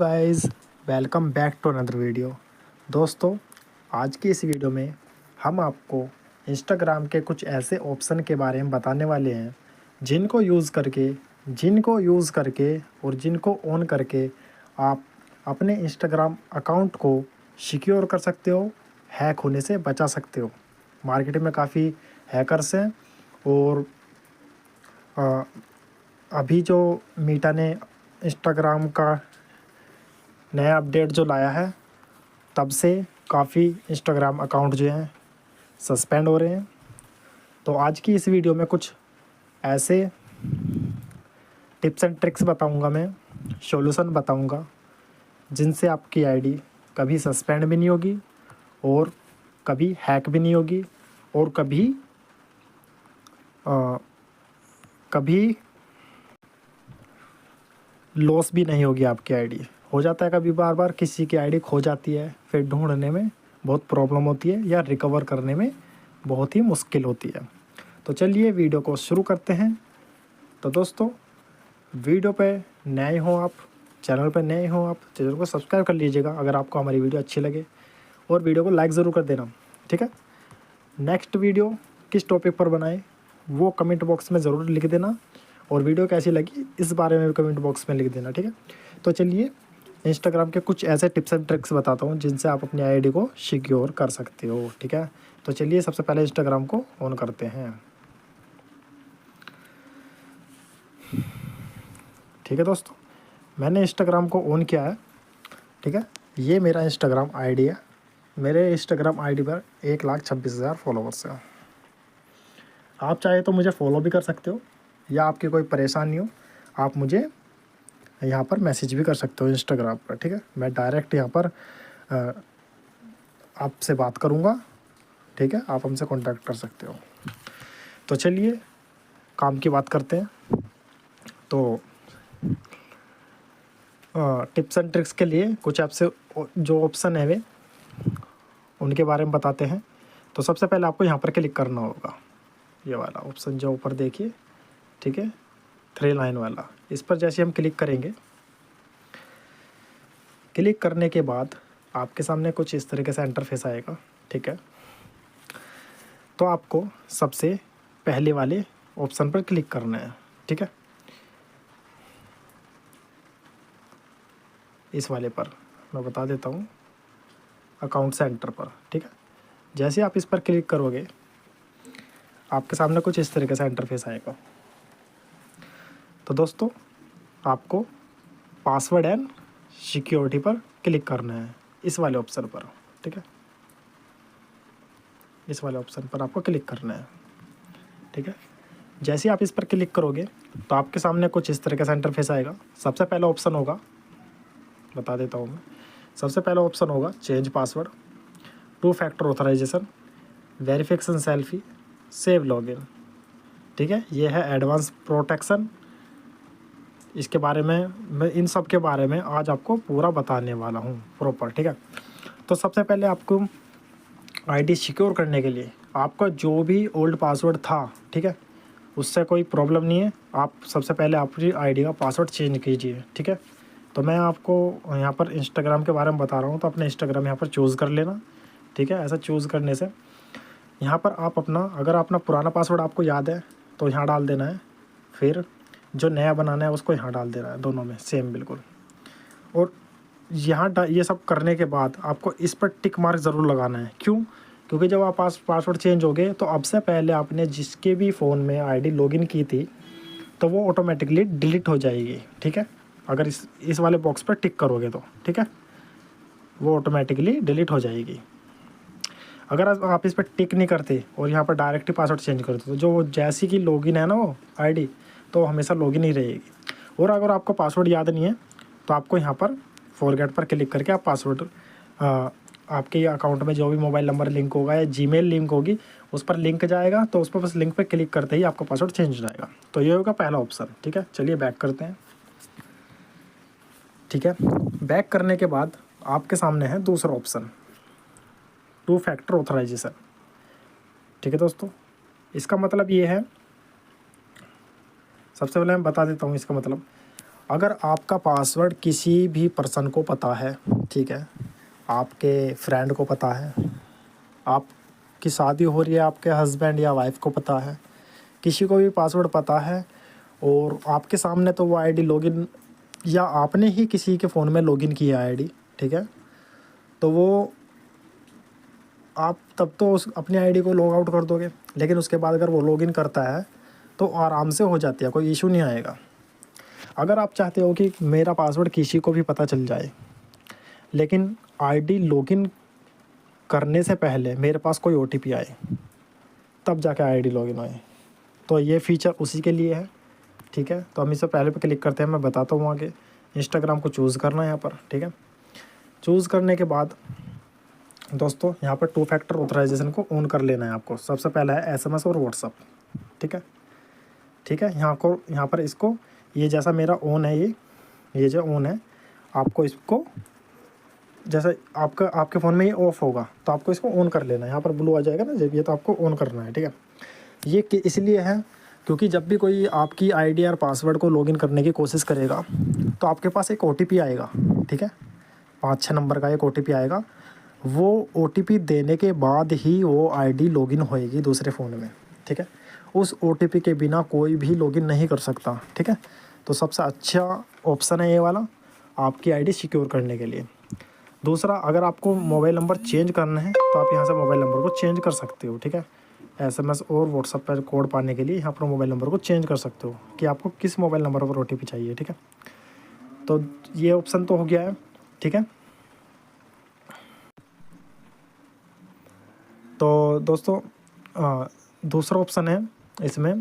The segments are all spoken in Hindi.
Guys, welcome back to another video. दोस्तों, आज की इस वीडियो में हम आपको इंस्टाग्राम के कुछ ऐसे ऑप्शन के बारे में बताने वाले हैं जिनको यूज़ करके और जिनको ऑन करके आप अपने इंस्टाग्राम अकाउंट को सिक्योर कर सकते हो, हैक होने से बचा सकते हो। मार्केट में काफ़ी हैकर्स हैं और अभी जो मीटा ने इंस्टाग्राम का नया अपडेट जो लाया है, तब से काफ़ी इंस्टाग्राम अकाउंट जो हैं सस्पेंड हो रहे हैं। तो आज की इस वीडियो में कुछ ऐसे टिप्स एंड ट्रिक्स बताऊंगा, मैं सॉल्यूशन बताऊंगा जिनसे आपकी आईडी कभी सस्पेंड भी नहीं होगी और कभी हैक भी नहीं होगी और कभी लॉस भी नहीं होगी आपकी आईडी। हो जाता है कभी बार बार किसी की आईडी खो जाती है, फिर ढूंढने में बहुत प्रॉब्लम होती है या रिकवर करने में बहुत ही मुश्किल होती है। तो चलिए वीडियो को शुरू करते हैं। तो दोस्तों, वीडियो पे नए हो आप, चैनल पे नए हो आप, चैनल को सब्सक्राइब कर लीजिएगा अगर आपको हमारी वीडियो अच्छी लगे, और वीडियो को लाइक ज़रूर कर देना, ठीक है। नेक्स्ट वीडियो किस टॉपिक पर बनाएं वो कमेंट बॉक्स में ज़रूर लिख देना, और वीडियो कैसी लगी इस बारे में भी कमेंट बॉक्स में लिख देना, ठीक है। तो चलिए इंस्टाग्राम के कुछ ऐसे टिप्स एंड ट्रिक्स बताता हूँ जिनसे आप अपनी आईडी को सिक्योर कर सकते हो, ठीक है। तो चलिए सबसे पहले इंस्टाग्राम को ऑन करते हैं, ठीक है। दोस्तों, मैंने इंस्टाग्राम को ऑन किया है, ठीक है। ये मेरा इंस्टाग्राम आईडी है। मेरे इंस्टाग्राम आईडी पर 1,26,000 फॉलोवर्स हैं। आप चाहे तो मुझे फॉलो भी कर सकते हो, या आपकी कोई परेशानी हो आप मुझे यहाँ पर मैसेज भी कर सकते हो इंस्टाग्राम पर, ठीक है। मैं डायरेक्ट यहाँ पर आपसे बात करूँगा, ठीक है। आप हमसे कांटेक्ट कर सकते हो। तो चलिए काम की बात करते हैं। तो टिप्स एंड ट्रिक्स के लिए कुछ आपसे जो ऑप्शन है वे उनके बारे में बताते हैं। तो सबसे पहले आपको यहाँ पर क्लिक करना होगा, ये वाला ऑप्शन जो ऊपर देखिए, ठीक है, 3 लाइन वाला। इस पर जैसे हम क्लिक करेंगे, क्लिक करने के बाद आपके सामने कुछ इस तरीके से इंटरफेस आएगा, ठीक है। तो आपको सबसे पहले वाले ऑप्शन पर क्लिक करना है, ठीक है, इस वाले पर मैं बता देता हूँ, अकाउंट सेंटर पर, ठीक है। जैसे आप इस पर क्लिक करोगे आपके सामने कुछ इस तरीके से इंटरफेस आएगा। तो दोस्तों, आपको पासवर्ड एंड सिक्योरिटी पर क्लिक करना है, इस वाले ऑप्शन पर, ठीक है। इस वाले ऑप्शन पर आपको क्लिक करना है, ठीक है। जैसे आप इस पर क्लिक करोगे तो आपके सामने कुछ इस तरह का इंटरफेस आएगा। सबसे पहला ऑप्शन होगा, बता देता हूँ मैं, सबसे पहला ऑप्शन होगा change password, 2 factor authorization, verification selfie, save login, ठीक है। ये है एडवांस प्रोटेक्शन। इसके बारे में मैं इन सब के बारे में आज आपको पूरा बताने वाला हूँ प्रॉपर, ठीक है। तो सबसे पहले आपको आईडी सिक्योर करने के लिए आपका जो भी ओल्ड पासवर्ड था, ठीक है, उससे कोई प्रॉब्लम नहीं है। आप सबसे पहले अपनी आईडी का पासवर्ड चेंज कीजिए, ठीक है। तो मैं आपको यहाँ पर इंस्टाग्राम के बारे में बता रहा हूँ, तो अपने इंस्टाग्राम यहाँ पर चूज़ कर लेना, ठीक है। ऐसा चूज़ करने से यहाँ पर आप अगर अपना पुराना पासवर्ड आपको याद है तो यहाँ डाल देना है, फिर जो नया बनाना है उसको यहाँ डाल देना है, दोनों में सेम बिल्कुल। और यहाँ ये सब करने के बाद आपको इस पर टिक मार्क ज़रूर लगाना है। क्यों? क्योंकि जब आप पासवर्ड चेंज हो गए तो अब से पहले आपने जिसके भी फ़ोन में आईडी लॉगिन की थी तो वो ऑटोमेटिकली डिलीट हो जाएगी, ठीक है। अगर इस वाले बॉक्स पर टिक करोगे तो, ठीक है, वो ऑटोमेटिकली डिलीट हो जाएगी। अगर आप इस पर टिक नहीं करते और यहाँ पर डायरेक्ट ही पासवर्ड चेंज करते तो जो जैसी की लॉगिन है ना वो आईडी, तो हमेशा लॉगिन ही रहेगी। और अगर आपको पासवर्ड याद नहीं है तो आपको यहाँ पर फॉरगेट पर क्लिक करके आप पासवर्ड आपके अकाउंट में जो भी मोबाइल नंबर लिंक होगा या जीमेल लिंक होगी उस पर लिंक जाएगा, तो उस पर बस लिंक पर क्लिक करते ही आपका पासवर्ड चेंज हो जाएगा। तो ये होगा पहला ऑप्शन, ठीक है। चलिए बैक करते हैं, ठीक है। बैक करने के बाद आपके सामने है दूसरा ऑप्शन, 2 फैक्टर ऑथराइजेशन, ठीक है। दोस्तों, इसका मतलब ये है, सबसे पहले मैं बता देता हूँ इसका मतलब। अगर आपका पासवर्ड किसी भी पर्सन को पता है, ठीक है, आपके फ्रेंड को पता है, आपकी शादी हो रही है, आपके हस्बैंड या वाइफ को पता है, किसी को भी पासवर्ड पता है और आपके सामने तो वो आईडी लॉगिन या आपने ही किसी के फ़ोन में लॉगिन किया आईडी, ठीक है, तो वो आप तब तो उस अपनी आईडी को लॉग आउट कर दोगे, लेकिन उसके बाद अगर वो लॉगिन करता है तो आराम से हो जाती है, कोई इशू नहीं आएगा। अगर आप चाहते हो कि मेरा पासवर्ड किसी को भी पता चल जाए लेकिन आईडी लॉगिन करने से पहले मेरे पास कोई ओटीपी आए तब जाके आईडी लॉगिन होए, तो ये फ़ीचर उसी के लिए है, ठीक है। तो हम इससे पहले पे क्लिक करते हैं, मैं बताता हूँ आगे। इंस्टाग्राम को चूज़ करना है यहाँ पर, ठीक है। चूज़ करने के बाद दोस्तों यहाँ पर 2 फैक्टर ऑथराइजेशन को ऑन कर लेना है आपको। सबसे पहला है एसएमएस और व्हाट्सअप, ठीक है, ठीक है। यहाँ पर इसको, ये जैसा मेरा ऑन है, ये जो ऑन है, आपको इसको जैसे आपके फ़ोन में ये ऑफ़ होगा तो आपको इसको ऑन कर लेना है। यहाँ पर ब्लू आ जाएगा ना जब, ये तो आपको ऑन करना है, ठीक है। ये इसलिए है क्योंकि जब भी कोई आपकी आईडी और पासवर्ड को लॉगिन करने की कोशिश करेगा तो आपके पास एक ओटीपी आएगा, ठीक है, 5-6 नंबर का एक ओटीपी आएगा। वो ओटीपी देने के बाद ही वो आईडी लॉगिन होएगी दूसरे फ़ोन में, ठीक है। उस ओटीपी के बिना कोई भी लॉगिन नहीं कर सकता, ठीक है। तो सबसे अच्छा ऑप्शन है ये वाला आपकी आईडी सिक्योर करने के लिए। दूसरा, अगर आपको मोबाइल नंबर चेंज करना है तो आप यहाँ से मोबाइल नंबर को चेंज कर सकते हो, ठीक है। एसएमएस और व्हाट्सएप पर कोड पाने के लिए यहाँ पर मोबाइल नंबर को चेंज कर सकते हो कि आपको किस मोबाइल नंबर पर ओटीपी चाहिए, ठीक है। तो ये ऑप्शन तो हो गया है, ठीक है। तो दोस्तों दूसरा ऑप्शन है इसमें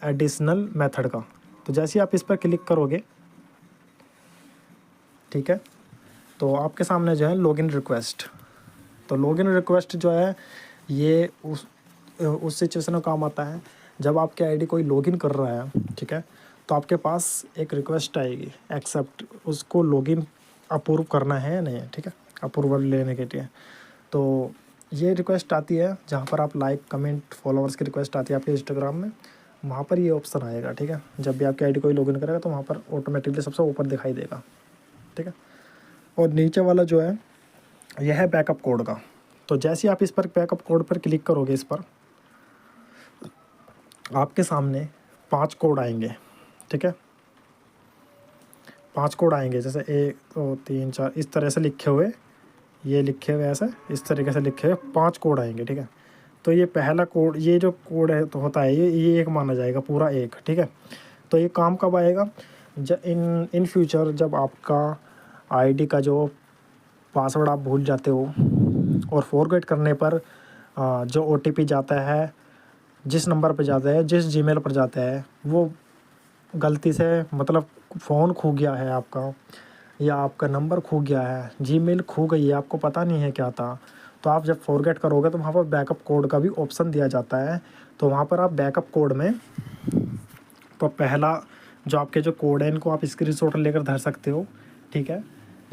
एडिशनल मेथड का। तो जैसे आप इस पर क्लिक करोगे, ठीक है, तो आपके सामने जो है लॉगिन रिक्वेस्ट। तो लॉगिन रिक्वेस्ट जो है ये उस सिचुएशन में काम आता है जब आपकी आईडी कोई लॉगिन कर रहा है, ठीक है, तो आपके पास एक रिक्वेस्ट आएगी एक्सेप्ट, उसको लॉगिन अप्रूव करना है या नहीं, ठीक है, अप्रूवल लेने के लिए। तो ये रिक्वेस्ट आती है जहाँ पर आप लाइक कमेंट फॉलोअर्स की रिक्वेस्ट आती है आपके इंस्टाग्राम में, वहाँ पर ये ऑप्शन आएगा, ठीक है। जब भी आपकी आईडी कोई लॉगिन करेगा तो वहाँ पर ऑटोमेटिकली सबसे ऊपर दिखाई देगा, ठीक है। और नीचे वाला जो है यह है बैकअप कोड का। तो जैसे आप इस पर बैकअप कोड पर क्लिक करोगे, इस पर आपके सामने 5 कोड आएंगे, ठीक है। 5 कोड आएंगे, जैसे 1 2 3 4 इस तरह से लिखे हुए, ये लिखे हुए ऐसे इस तरीके से लिखे हुए 5 कोड आएंगे, ठीक है। तो ये पहला कोड, ये जो कोड है तो होता है ये एक माना जाएगा, पूरा एक, ठीक है। तो ये काम कब आएगा, इन फ्यूचर जब आपका आईडी का जो पासवर्ड आप भूल जाते हो और फॉरगेट करने पर जो ओटीपी जाता है, जिस नंबर पर जाता है, जिस जीमेल पर जाता है, वो गलती से मतलब फ़ोन खो गया है आपका या आपका नंबर खो गया है, जीमेल खो गई है, आपको पता नहीं है क्या था, तो आप जब फॉरगेट करोगे तो वहाँ पर बैकअप कोड का भी ऑप्शन दिया जाता है। तो वहाँ पर आप बैकअप कोड में तो पहला जो आपके जो कोड है इनको आप स्क्रीनशॉट लेकर धर सकते हो, ठीक है,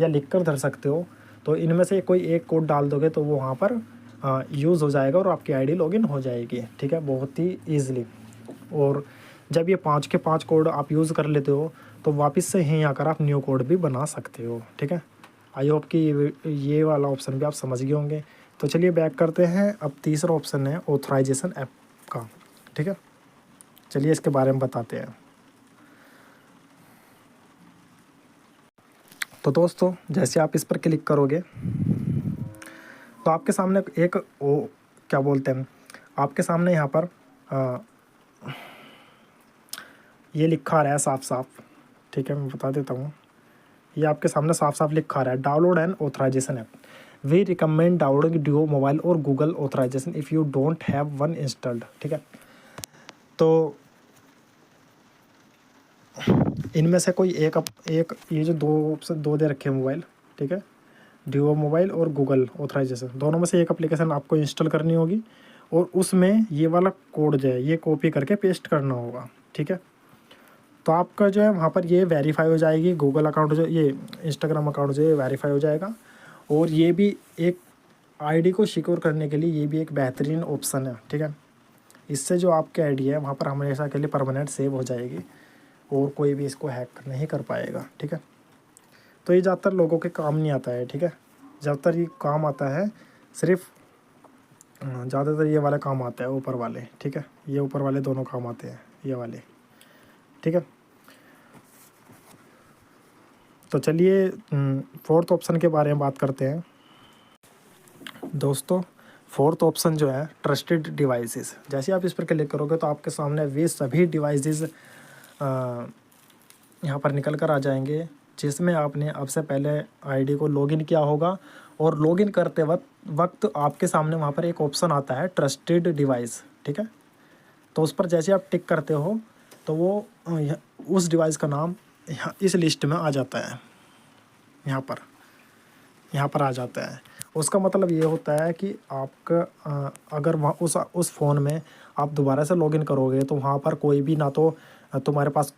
या लिख कर धर सकते हो। तो इनमें से कोई एक कोड डाल दोगे तो वो वहाँ पर यूज़ हो जाएगा और आपकी आईडी लॉगिन हो जाएगी, ठीक है, बहुत ही ईज़िली। और जब ये 5 के 5 कोड आप यूज़ कर लेते हो तो वापस से यहीं आकर आप न्यू कोड भी बना सकते हो, ठीक है। आई होप कि ये वाला ऑप्शन भी आप समझ गए होंगे। तो चलिए बैक करते हैं। अब तीसरा ऑप्शन है ऑथराइजेशन ऐप का, ठीक है। चलिए इसके बारे में बताते हैं। तो दोस्तों जैसे आप इस पर क्लिक करोगे तो आपके सामने एक क्या बोलते हैं, आपके सामने यहाँ पर ये लिखा आ रहा है साफ साफ, ठीक है, मैं बता देता हूँ। ये आपके सामने साफ साफ लिखा आ रहा है, download and authorization app. We recommend downloading Duo mobile और Google authorization if you don't have one installed, ठीक है। तो इनमें से कोई एक ये जो 2 ऑप्शन 2 दे रखे हैं मोबाइल, ठीक है, डुओ मोबाइल और गूगल ऑथराइजेशन, दोनों में से एक एप्लीकेशन आपको इंस्टॉल करनी होगी और उसमें ये वाला कोड जो है ये कॉपी करके पेस्ट करना होगा, ठीक है। तो आपका जो है वहाँ पर ये वेरीफाई हो जाएगी, गूगल अकाउंट जो ये इंस्टाग्राम अकाउंट जो है वेरीफाई हो जाएगा। और ये भी एक आईडी को सिक्योर करने के लिए ये भी एक बेहतरीन ऑप्शन है, ठीक है। इससे जो आपकी आईडी है वहाँ पर हमेशा के लिए परमानेंट सेव हो जाएगी और कोई भी इसको हैक नहीं कर पाएगा, ठीक है। तो ये ज़्यादातर लोगों के काम नहीं आता है, ठीक है। ज़्यादातर ये काम आता है सिर्फ ज़्यादातर ये वाला काम आता है ऊपर वाले, ठीक है। ये ऊपर वाले दोनों काम आते हैं, ये वाले, ठीक है। तो चलिए फोर्थ ऑप्शन के बारे में बात करते हैं दोस्तों। फोर्थ ऑप्शन जो है ट्रस्टेड डिवाइसेस। जैसे आप इस पर क्लिक करोगे तो आपके सामने वे सभी डिवाइसेस यहाँ पर निकल कर आ जाएंगे जिसमें आपने अब से पहले आईडी को लॉगिन किया होगा। और लॉगिन करते वक्त आपके सामने वहाँ पर एक ऑप्शन आता है ट्रस्टेड डिवाइस, ठीक है। तो उस पर जैसे आप टिक करते हो तो वो उस डिवाइस का नाम इस लिस्ट में आ जाता है, यहाँ पर आ जाता है। उसका मतलब ये होता है कि आपका अगर वहाँ उस फ़ोन में आप दोबारा से लॉगिन करोगे तो वहाँ पर कोई भी ना तो तुम्हारे पास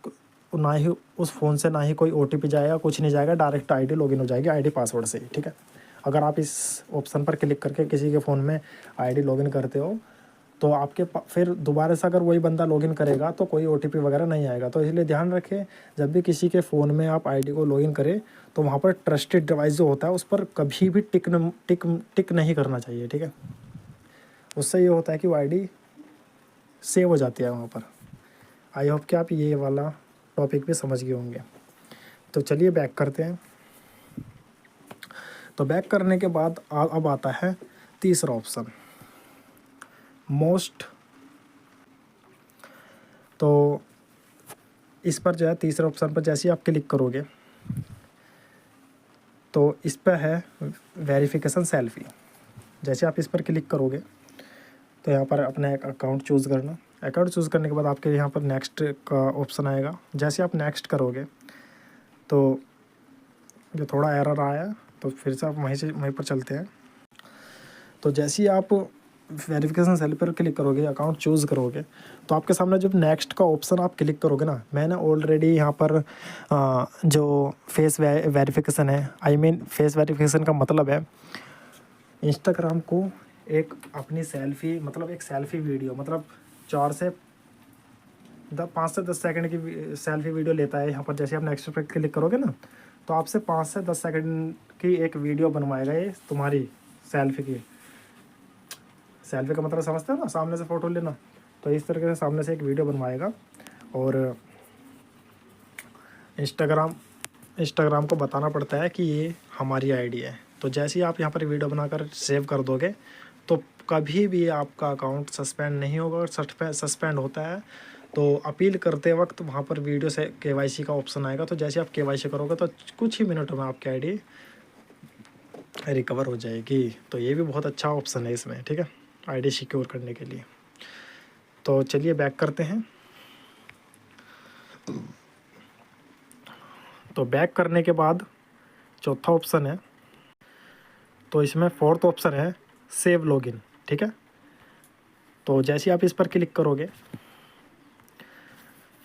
ना ही उस फ़ोन से ना ही कोई OTP जाएगा, कुछ नहीं जाएगा, डायरेक्ट आईडी लॉगिन हो जाएगी आईडी पासवर्ड से ही, ठीक है। अगर आप इस ऑप्शन पर क्लिक करके किसी के फ़ोन में आईडी लॉगिन करते हो तो आपके फिर दोबारा से अगर वही बंदा लॉगिन करेगा तो कोई OTP वगैरह नहीं आएगा। तो इसलिए ध्यान रखें, जब भी किसी के फ़ोन में आप आईडी को लॉगिन करें तो वहाँ पर ट्रस्टेड डिवाइस जो होता है उस पर कभी भी टिक नहीं करना चाहिए, ठीक है। उससे ये होता है कि वो आईडी सेव हो जाती है वहाँ पर। आई होप कि आप ये वाला टॉपिक भी समझ गए होंगे। तो चलिए बैक करते हैं। तो बैक करने के बाद अब आता है तीसरा ऑप्शन, मोस्ट। तो इस पर जो है तीसरे ऑप्शन पर जैसे ही आप क्लिक करोगे तो इस पर है वेरिफिकेशन सेल्फी। जैसे आप इस पर क्लिक करोगे तो यहाँ पर अपना एक अकाउंट चूज़ करना। अकाउंट चूज़ करने के बाद आपके यहाँ पर नेक्स्ट का ऑप्शन आएगा। जैसे आप नेक्स्ट करोगे तो जो थोड़ा एरर आया तो फिर से आप वहीं पर चलते हैं। तो जैसे ही आप वेरिफिकेशन सेल पर क्लिक करोगे, अकाउंट चूज़ करोगे, तो आपके सामने जब नेक्स्ट का ऑप्शन आप क्लिक करोगे ना, मैंने ऑलरेडी यहाँ पर जो फेस वेरिफिकेशन है, फेस वेरिफिकेशन का मतलब है इंस्टाग्राम को एक अपनी सेल्फी, मतलब एक सेल्फी वीडियो, मतलब 5 से 10 सेकंड की सेल्फी वीडियो लेता है। यहाँ पर जैसे आप नेक्स्ट पर क्लिक करोगे ना तो आपसे 5 से 10 सेकंड की एक वीडियो बनवाएगा ये तुम्हारी सेल्फी की। सेल्फी का मतलब समझते हो ना, सामने से फ़ोटो लेना। तो इस तरीके से सामने से एक वीडियो बनवाएगा और इंस्टाग्राम को बताना पड़ता है कि ये हमारी आईडी है। तो जैसे ही आप यहाँ पर वीडियो बनाकर सेव कर दोगे तो कभी भी आपका अकाउंट सस्पेंड नहीं होगा। और सस्पेंड होता है तो अपील करते वक्त वहाँ पर वीडियो से KYC का ऑप्शन आएगा। तो जैसे आप KYC करोगे तो कुछ ही मिनटों में आपकी आईडी रिकवर हो जाएगी। तो ये भी बहुत अच्छा ऑप्शन है इसमें, ठीक है, आईडी सिक्योर करने के लिए। तो चलिए बैक करते हैं। तो बैक करने के बाद चौथा ऑप्शन है, तो इसमें फोर्थ ऑप्शन है सेव लॉगिन, ठीक है। तो जैसे आप इस पर क्लिक करोगे,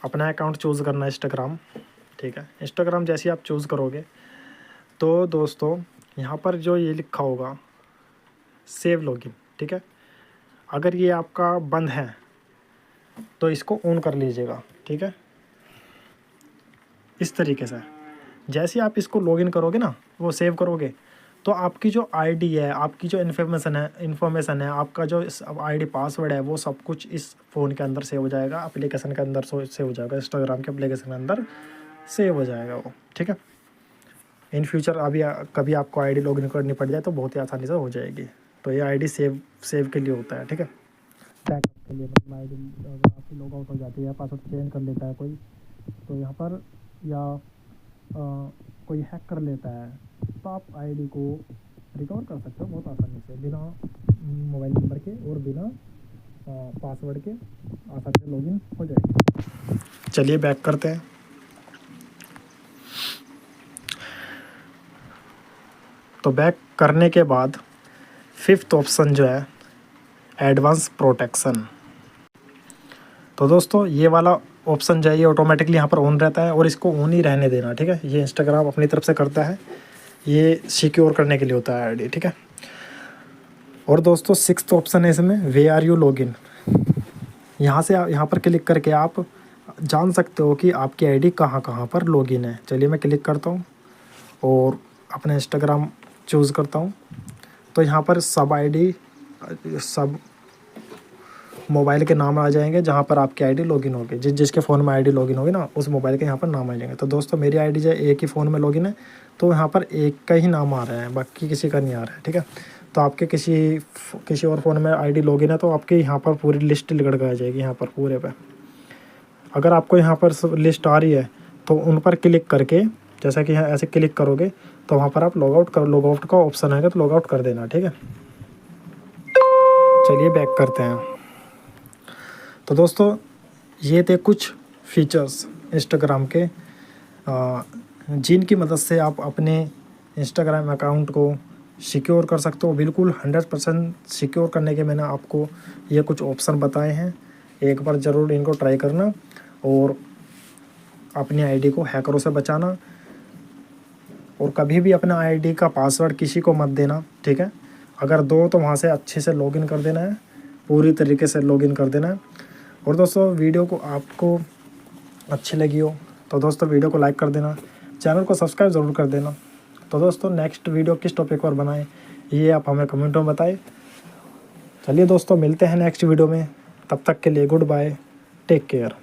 अपना अकाउंट चूज़ करना है इंस्टाग्राम, ठीक है। इंस्टाग्राम जैसे आप चूज़ करोगे तो दोस्तों यहाँ पर जो ये लिखा होगा सेव लॉगिन, ठीक है, अगर ये आपका बंद है तो इसको ऑन कर लीजिएगा, ठीक है। इस तरीके से जैसे आप इसको लॉगिन करोगे ना, वो सेव करोगे, तो आपकी जो आईडी है, आपकी जो इन्फॉर्मेशन है, आपका जो आईडी पासवर्ड है, वो सब कुछ इस फ़ोन के अंदर सेव हो जाएगा, एप्लीकेशन के अंदर सेव हो जाएगा, इंस्टाग्राम के एप्लीकेशन के अंदर सेव हो जाएगा वो, ठीक है। इन फ्यूचर अभी कभी आपको आईडी लॉगिन करनी पड़ जाए तो बहुत ही आसानी से हो जाएगी। तो ये आईडी सेव के लिए होता है, ठीक है। बैकअप के लिए, मतलब आईडी अगर आपकी लॉग आउट हो जाती है, पासवर्ड चेंज कर लेता है कोई, तो यहाँ पर या कोई हैक कर लेता है, तो आप आईडी को रिकवर कर सकते हो बहुत आसानी से, बिना मोबाइल नंबर के और बिना पासवर्ड के आसानी से लॉगिन हो जाएगी। चलिए बैक करते हैं। तो बैक करने के बाद फिफ्थ ऑप्शन जो है एडवांस प्रोटेक्शन। तो दोस्तों ये वाला ऑप्शन जो है ये ऑटोमेटिकली यहाँ पर ऑन रहता है और इसको ऑन ही रहने देना, ठीक है। ये इंस्टाग्राम अपनी तरफ से करता है, ये सिक्योर करने के लिए होता है आईडी, ठीक है। और दोस्तों सिक्स्थ ऑप्शन है इसमें वे आर यू लॉगिन। यहाँ से यहाँ पर क्लिक करके आप जान सकते हो कि आपकी आईडी कहाँ कहाँ पर लॉगिन है। चलिए मैं क्लिक करता हूँ और अपना इंस्टाग्राम चूज़ करता हूँ। तो यहाँ पर सब आईडी, सब मोबाइल के नाम आ जाएंगे जहाँ पर आपकी आईडी लॉगिन होगी। जिसके फ़ोन में आईडी लॉगिन होगी ना, उस मोबाइल के यहाँ पर नाम आ जाएंगे। तो दोस्तों मेरी आईडी जो एक ही फ़ोन में लॉगिन है, तो यहाँ पर एक का ही नाम आ रहा है, बाकी किसी का नहीं आ रहा है, ठीक है। तो आपके किसी और फ़ोन में आईडी लॉगिन है तो आपके यहाँ पर पूरी लिस्ट लिखड़ के आ जाएगी यहाँ पर पूरे पे। अगर आपको यहाँ पर लिस्ट आ रही है तो उन पर क्लिक करके, जैसा कि यहाँ ऐसे क्लिक करोगे तो वहाँ पर आप लॉगआउट का ऑप्शन आएगा, तो लॉगआउट कर देना, ठीक है। चलिए बैक करते हैं। तो दोस्तों ये थे कुछ फीचर्स इंस्टाग्राम के, जिनकी मदद से आप अपने इंस्टाग्राम अकाउंट को सिक्योर कर सकते हो। बिल्कुल 100% सिक्योर करने के मैंने आपको ये कुछ ऑप्शन बताए हैं। एक बार ज़रूर इनको ट्राई करना और अपनी आईडी को हैकरों से बचाना। और कभी भी अपना आईडी का पासवर्ड किसी को मत देना, ठीक है। अगर दो तो वहाँ से अच्छे से लॉगिन कर देना है, पूरी तरीके से लॉगिन कर देना है। और दोस्तों वीडियो को आपको अच्छी लगी हो तो दोस्तों वीडियो को लाइक कर देना, चैनल को सब्सक्राइब ज़रूर कर देना। तो दोस्तों नेक्स्ट वीडियो किस टॉपिक पर बनाएं ये आप हमें कमेंट में बताएं। चलिए दोस्तों मिलते हैं नेक्स्ट वीडियो में, तब तक के लिए गुड बाय, टेक केयर।